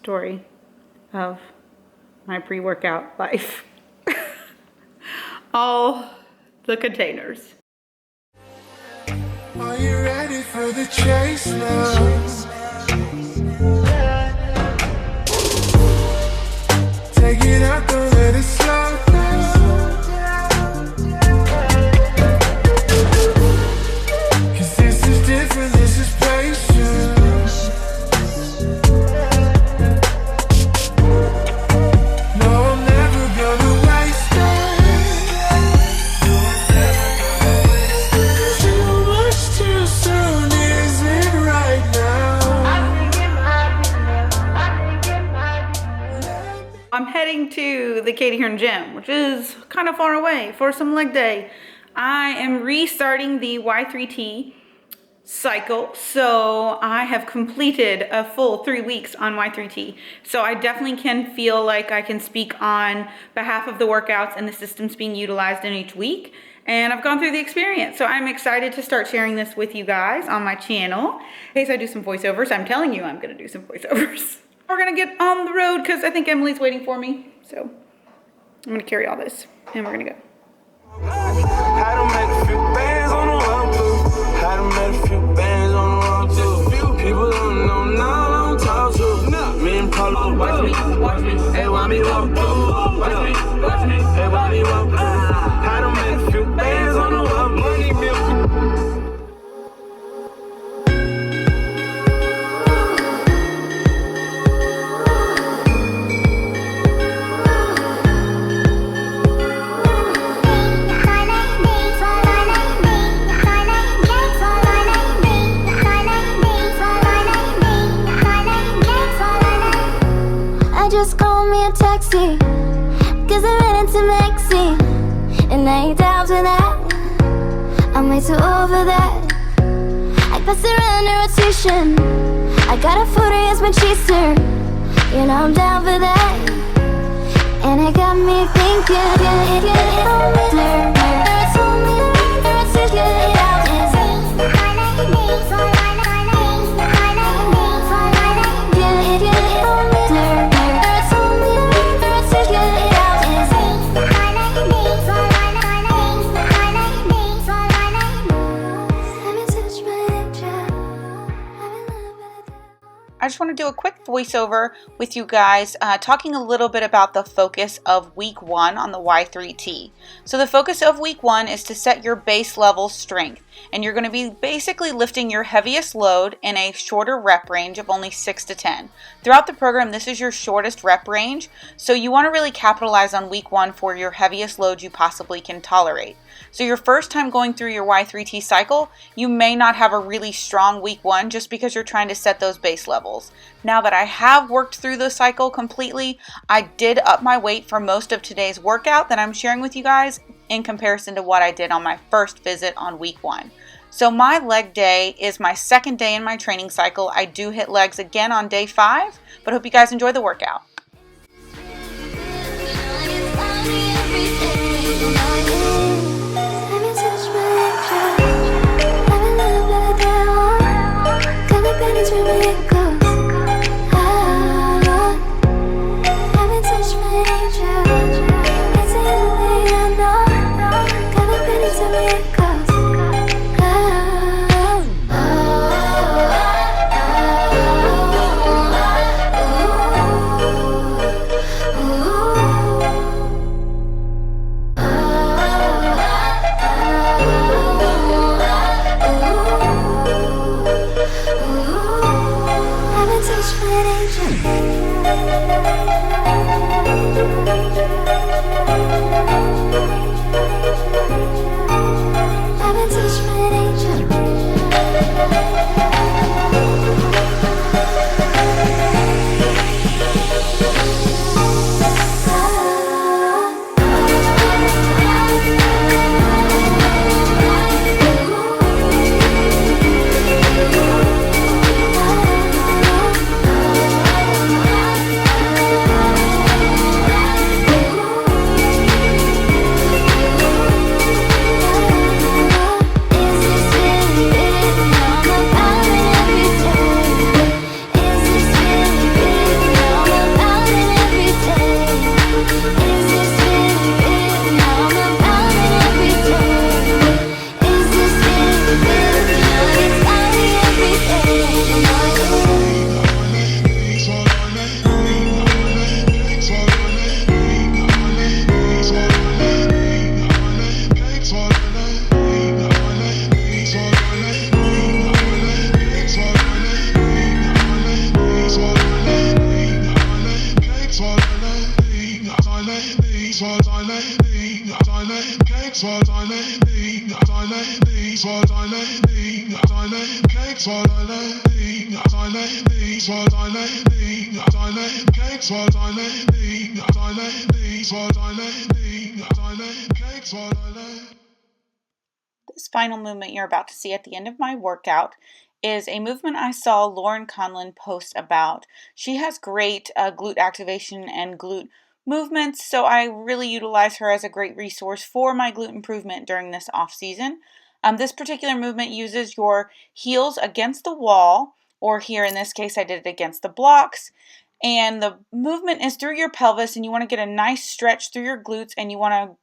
story of my pre-workout life. All the containers. Are you ready for the chase now? Take it out, don't let it slow down. 'Cause this is different, this is patience. No, I'm never gonna waste it. Too much too soon, is it right now? I'm heading to the Katie Hearn gym, which is kind of far away, for some leg day. I am restarting the Y3T cycle, so I have completed a full 3 weeks on Y3T. So I definitely can feel like I can speak on behalf of the workouts and the systems being utilized in each week. And I've gone through the experience, so I'm excited to start sharing this with you guys on my channel. In case I do some voiceovers, I'm telling you I'm gonna do some voiceovers. We're gonna get on the road because I think Emily's waiting for me. So I'm gonna carry all this and we're gonna go. Had to make a few bands on the road too. Had to make a few bands on the road too. People don't know now, don't talk to. Me and Pablo, watch me. They want me walk through. Watch me. They want me walk through. Had to make a few bands on the road. Money milk. Just call me a taxi, 'cause I ran into Maxi, and I ain't down for that. I'm way too over that. I pass around a rotation. I got a 40 as my chaser. You know I'm down for that. And it got me I just want to do a quick voiceover with you guys, talking a little bit about the focus of week 1 on the Y3T. So the focus of week 1 is to set your base level strength, and you're going to be basically lifting your heaviest load in a shorter rep range of only 6 to 10. Throughout the program, this is your shortest rep range, so you want to really capitalize on week 1 for your heaviest load you possibly can tolerate. So your first time going through your Y3T cycle, you may not have a really strong week 1 just because you're trying to set those base levels. Now that I have worked through the cycle completely, I did up my weight for most of today's workout that I'm sharing with you guys in comparison to what I did on my first visit on week 1. So my leg day is my second day in my training cycle. I do hit legs again on day 5, but hope you guys enjoy the workout. This final movement you're about to see at the end of my workout is a movement I saw Lauren Conlon post about. She has great glute activation and glute movements, so I really utilize her as a great resource for my glute improvement during this off season. This particular movement uses your heels against the wall, or here in this case I did it against the blocks, and the movement is through your pelvis, and you want to get a nice stretch through your glutes, and you want to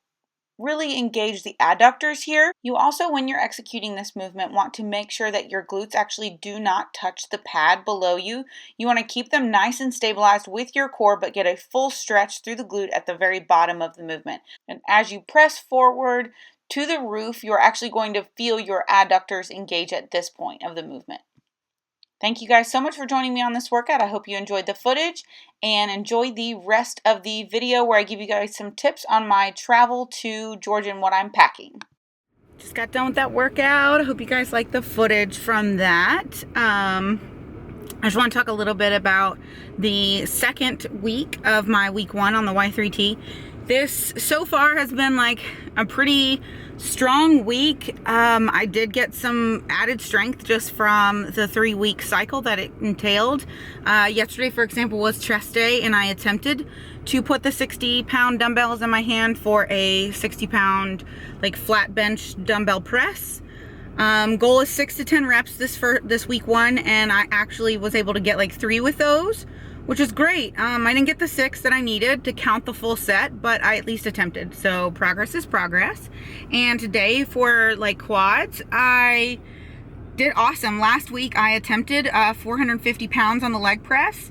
really engage the adductors here. You also, when you're executing this movement, want to make sure that your glutes actually do not touch the pad below you. You want to keep them nice and stabilized with your core, but get a full stretch through the glute at the very bottom of the movement. And as you press forward to the roof, you're actually going to feel your adductors engage at this point of the movement. Thank you guys so much for joining me on this workout. I hope you enjoyed the footage and enjoy the rest of the video where I give you guys some tips on my travel to Georgia and what I'm packing. Just got done with that workout. I hope you guys like the footage from that. I just want to talk a little bit about the second week of my week 1 on the Y3T. This so far has been like a pretty strong week. I did get some added strength just from the 3-week cycle that it entailed. Yesterday, for example, was chest day, and I attempted to put the 60-pound dumbbells in my hand for a 60-pound like flat bench dumbbell press. Goal is 6 to 10 reps this week 1, and I actually was able to get like 3 with those, which is great. I didn't get the 6 that I needed to count the full set, but I at least attempted. So progress is progress. And today for like quads, I did awesome. Last week I attempted 450 pounds on the leg press,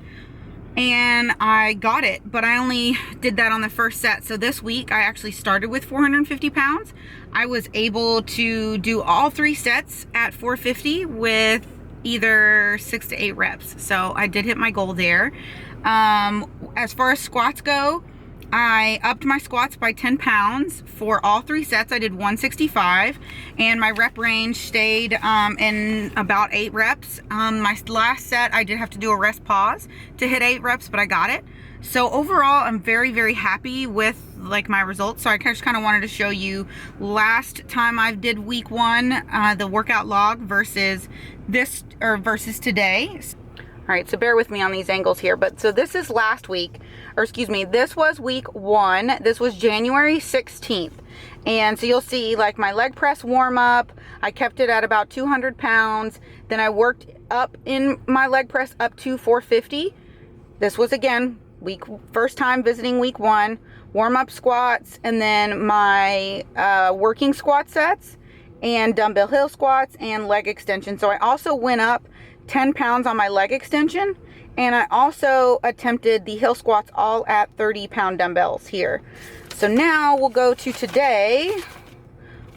and I got it, but I only did that on the first set. So this week I actually started with 450 pounds. I was able to do all 3 sets at 450 with either 6 to 8 reps. So I did hit my goal there. As far as squats go, I upped my squats by 10 pounds for all 3 sets. I did 165, and my rep range stayed in about 8 reps. My last set I did have to do a rest pause to hit 8 reps, but I got it. So overall, I'm very, very happy with like my results. So I just kind of wanted to show you last time I did week 1, the workout log versus this versus today. All right, so bear with me on these angles here. But so this is last week, or excuse me, this was week 1. This was January 16th. And so you'll see like my leg press warm up, I kept it at about 200 pounds. Then I worked up in my leg press up to 450. This was again, first time visiting week 1, warm up squats, and then my working squat sets and dumbbell hill squats and leg extension. So I also went up 10 pounds on my leg extension, and I also attempted the hill squats all at 30-pound dumbbells here. So now we'll go to today,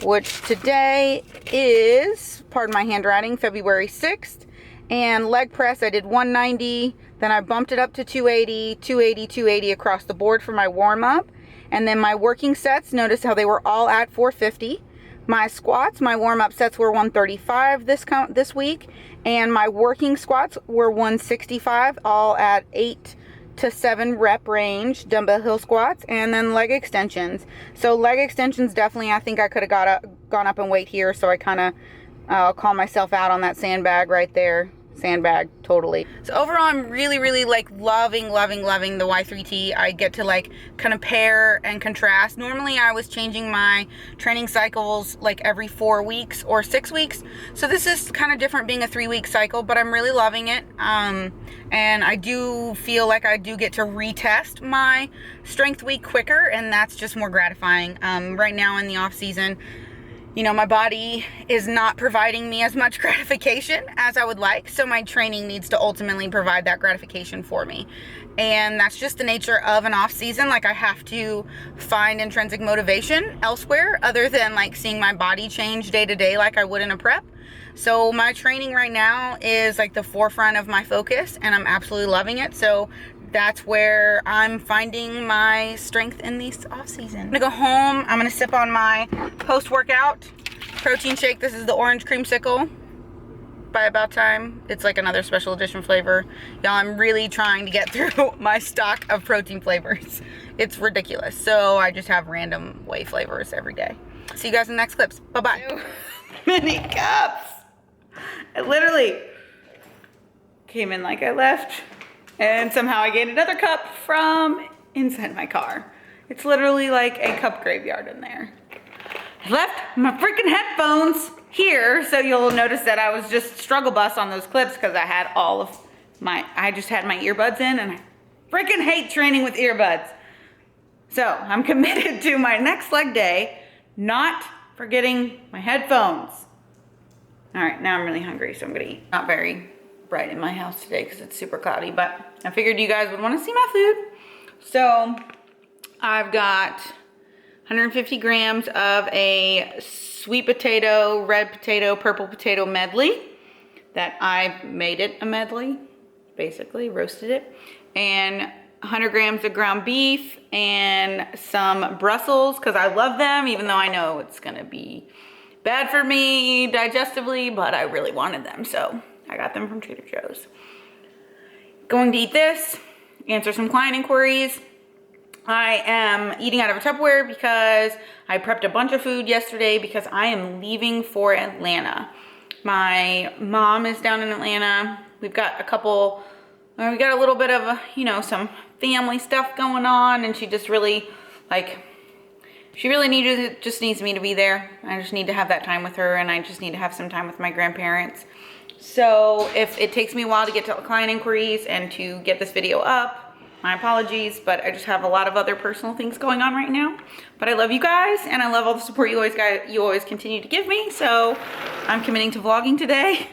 which today is, pardon my handwriting, February 6th. And leg press, I did 190, then I bumped it up to 280, 280, 280 across the board for my warm-up. And then my working sets, notice how they were all at 450. My squats, my warm-up sets were 135 this week, and my working squats were 165, all at 8 to 7 rep range dumbbell hill squats, and then leg extensions. So leg extensions, definitely, I think I could have gone up in weight here, so I kind of call myself out on that sandbag right there. Sandbag, totally. So overall, I'm really, really like loving the Y3T. I get to like compare and contrast. Normally I was changing my training cycles like every 4 weeks or 6 weeks. So this is kind of different being a 3-week cycle, but I'm really loving it. And I do feel like I do get to retest my strength week quicker, and that's just more gratifying. Right now in the off season, you know, my body is not providing me as much gratification as I would like, so my training needs to ultimately provide that gratification for me. And that's just the nature of an off season. Like, I have to find intrinsic motivation elsewhere other than like seeing my body change day to day like I would in a prep. So my training right now is like the forefront of my focus, and I'm absolutely loving it. So that's where I'm finding my strength in this off season. I'm gonna go home. I'm gonna sip on my post-workout protein shake. This is the orange creamsicle by About Time. It's like another special edition flavor. Y'all, I'm really trying to get through my stock of protein flavors. It's ridiculous. So I just have random whey flavors every day. See you guys in the next clips. Bye-bye. Mini cups. I literally came in like I left, and somehow I gained another cup from inside my car. It's literally like a cup graveyard in there. I left my freaking headphones here, so you'll notice that I was just struggle bus on those clips because I had I just had my earbuds in, and I freaking hate training with earbuds. So I'm committed to my next leg day, not forgetting my headphones. All right, now I'm really hungry, so I'm gonna eat. Not very bright in my house today because it's super cloudy, but I figured you guys would want to see my food. So I've got 150 grams of a sweet potato, red potato, purple potato medley that I made it a medley, basically roasted it, and 100 grams of ground beef and some Brussels because I love them, even though I know it's gonna be bad for me digestively, but I really wanted them, so I got them from Trader Joe's. Going to eat this, answer some client inquiries. I am eating out of a Tupperware because I prepped a bunch of food yesterday because I am leaving for Atlanta. My mom is down in Atlanta. We've got we got a little bit of, some family stuff going on, and she just really, she really just needs me to be there. I just need to have that time with her, and I just need to have some time with my grandparents. So if it takes me a while to get to client inquiries and to get this video up, my apologies, but I just have a lot of other personal things going on right now. But I love you guys, and I love all the support you always continue to give me. So I'm committing to vlogging today,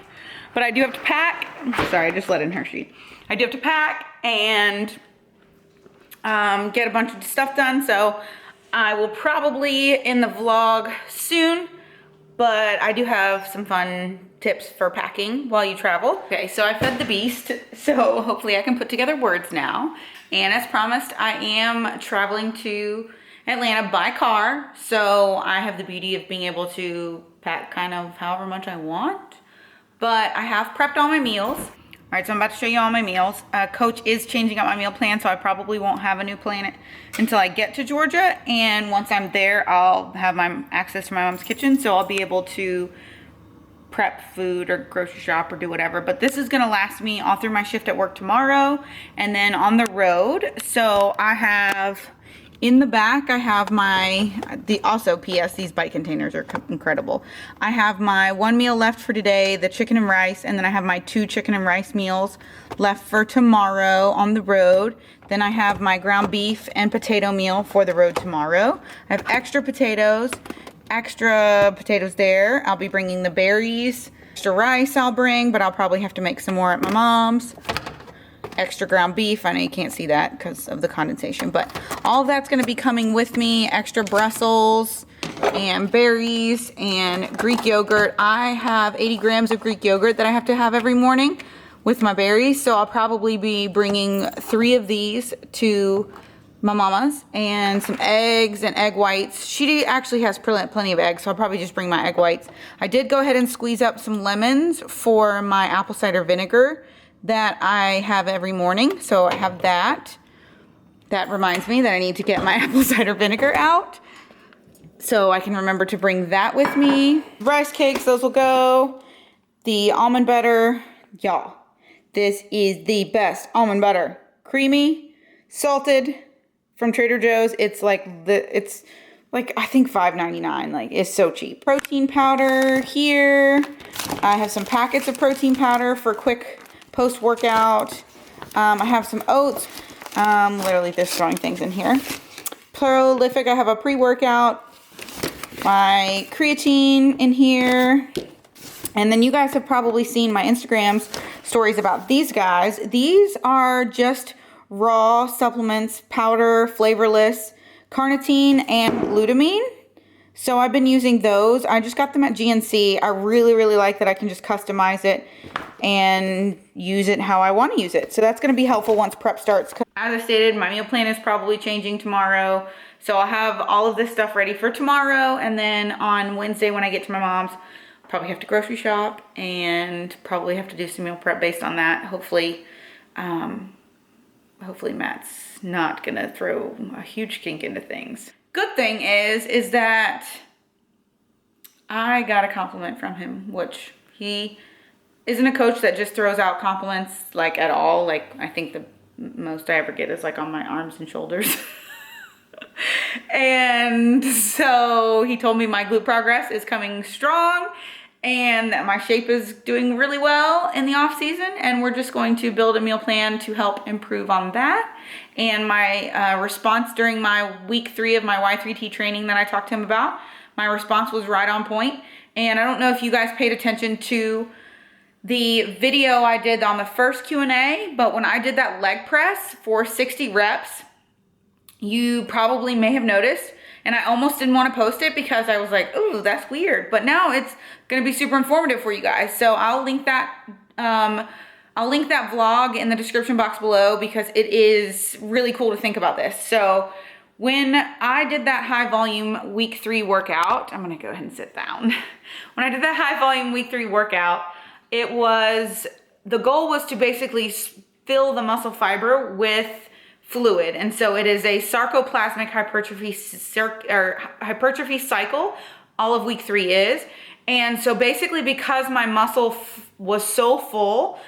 but I do have to pack. Sorry, I just let in Hershey. I do have to pack and get a bunch of stuff done. So I will probably end the vlog soon, but I do have some fun tips for packing while you travel. Okay, so I fed the beast, so hopefully I can put together words now. And as promised, I am traveling to Atlanta by car, so I have the beauty of being able to pack kind of however much I want. But I have prepped all my meals. All right, so I'm about to show you all my meals. Coach is changing up my meal plan, so I probably won't have a new plan until I get to Georgia. And once I'm there, I'll have my access to my mom's kitchen, so I'll be able to prep food or grocery shop or do whatever. But this is gonna last me all through my shift at work tomorrow and then on the road. So I have in the back, I have also PS, these bite containers are incredible. I have my one meal left for today, the chicken and rice, and then I have my 2 chicken and rice meals left for tomorrow on the road. Then I have my ground beef and potato meal for the road tomorrow. I have extra potatoes there. I'll be bringing the berries. Extra rice I'll bring, but I'll probably have to make some more at my mom's. Extra ground beef. I know you can't see that because of the condensation, but all of that's going to be coming with me. Extra Brussels and berries and Greek yogurt. I have 80 grams of Greek yogurt that I have to have every morning with my berries, so I'll probably be bringing 3 of these to my mama's, and some eggs and egg whites. She actually has plenty of eggs, so I'll probably just bring my egg whites. I did go ahead and squeeze up some lemons for my apple cider vinegar that I have every morning, so I have that. That reminds me that I need to get my apple cider vinegar out, so I can remember to bring that with me. Rice cakes, those will go. The almond butter, y'all, this is the best almond butter. Creamy, salted, from Trader Joe's. It's like I think $5.99. Like, it's so cheap. Protein powder here. I have some packets of protein powder for quick post-workout. I have some oats. Literally just throwing things in here. Prolific, I have a pre-workout. My creatine in here. And then you guys have probably seen my Instagram stories about these guys. These are just raw supplements, powder, flavorless, carnitine and glutamine. So I've been using those. I just got them at GNC. I really, really like that I can just customize it and use it how I want to use it. So that's going to be helpful once prep starts. As I stated, my meal plan is probably changing tomorrow. So I'll have all of this stuff ready for tomorrow. And then on Wednesday when I get to my mom's, probably have to grocery shop and probably have to do some meal prep based on that. Hopefully Matt's not going to throw a huge kink into things. Good thing is that I got a compliment from him, which he isn't a coach that just throws out compliments like at all. Like I think the most I ever get is like on my arms and shoulders. And so he told me my glute progress is coming strong and that my shape is doing really well in the off season, and we're just going to build a meal plan to help improve on that. And my response during my week 3 of my Y3T training that I talked to him about, my response was right on point. And I don't know if you guys paid attention to the video I did on the first Q&A, but when I did that leg press for 60 reps, you probably may have noticed, and I almost didn't want to post it because I was like, ooh, that's weird. But now it's going to be super informative for you guys. So I'll link that vlog in the description box below because it is really cool to think about this. So when I did that high volume week 3 workout, I'm going to go ahead and sit down. When I did that high volume week 3 workout, the goal was to basically fill the muscle fiber with fluid. And so it is a sarcoplasmic hypertrophy cycle. All of week 3 is. And so basically because my muscle was so full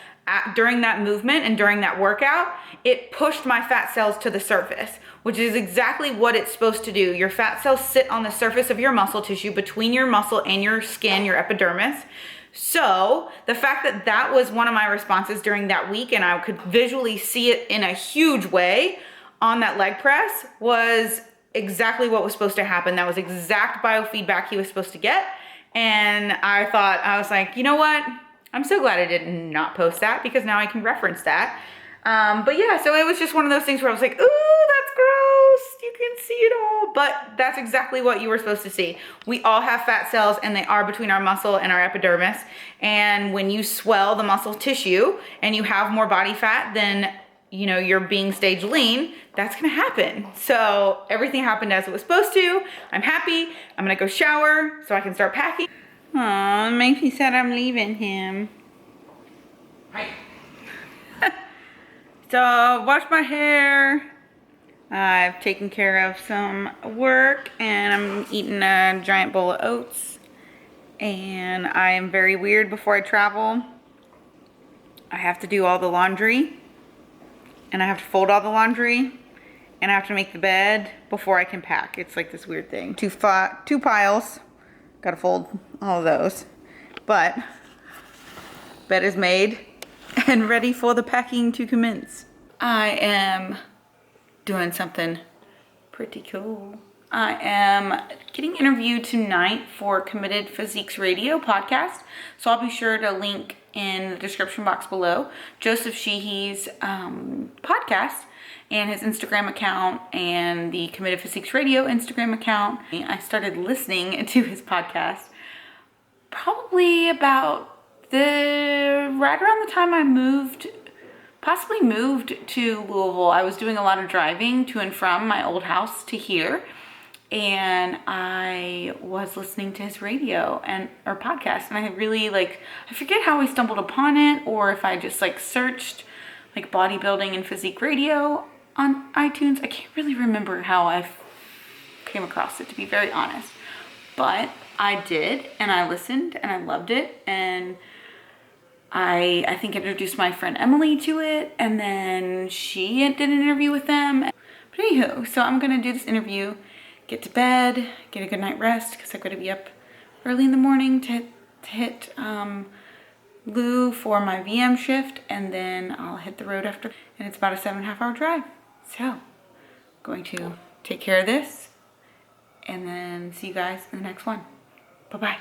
during that movement and during that workout, it pushed my fat cells to the surface, which is exactly what it's supposed to do. Your fat cells sit on the surface of your muscle tissue between your muscle and your skin, your epidermis. So the fact that that was one of my responses during that week and I could visually see it in a huge way on that leg press was exactly what was supposed to happen. That was exact biofeedback he was supposed to get. And I was like, you know what? I'm so glad I did not post that because now I can reference that. But yeah, so it was just one of those things where I was like, ooh, that's gross. You can see it all. But that's exactly what you were supposed to see. We all have fat cells and they are between our muscle and our epidermis. And when you swell the muscle tissue and you have more body fat than, you know, you're being stage lean, that's gonna happen. So everything happened as it was supposed to. I'm happy. I'm gonna go shower so I can start packing. Aw, Macy said I'm leaving him. Hi. So, wash my hair. I've taken care of some work and I'm eating a giant bowl of oats. And I am very weird before I travel. I have to do all the laundry. And I have to fold all the laundry. And I have to make the bed before I can pack. It's like this weird thing. Two piles. Gotta fold all of those. But bed is made and ready for the packing to commence. I am doing something pretty cool. I am getting interviewed tonight for Committed Physiques Radio podcast. So I'll be sure to link in the description box below Joseph Sheehy's podcast and his Instagram account and the Committed Physiques Radio Instagram account. I started listening to his podcast probably about right around the time I possibly moved to Louisville. I was doing a lot of driving to and from my old house to here. And I was listening to his radio or podcast, and I really I forget how I stumbled upon it, or if I just searched bodybuilding and physique radio on iTunes. I can't really remember how I came across it, to be very honest. But I did, and I listened, and I loved it, and I think introduced my friend Emily to it, and then she did an interview with them. But anywho, so I'm gonna do this interview, get to bed, get a good night rest, because I've got to be up early in the morning to hit Lou for my VM shift, and then I'll hit the road after, and it's about a 7.5 hour drive. So, I'm going to take care of this, and then see you guys in the next one. Bye-bye.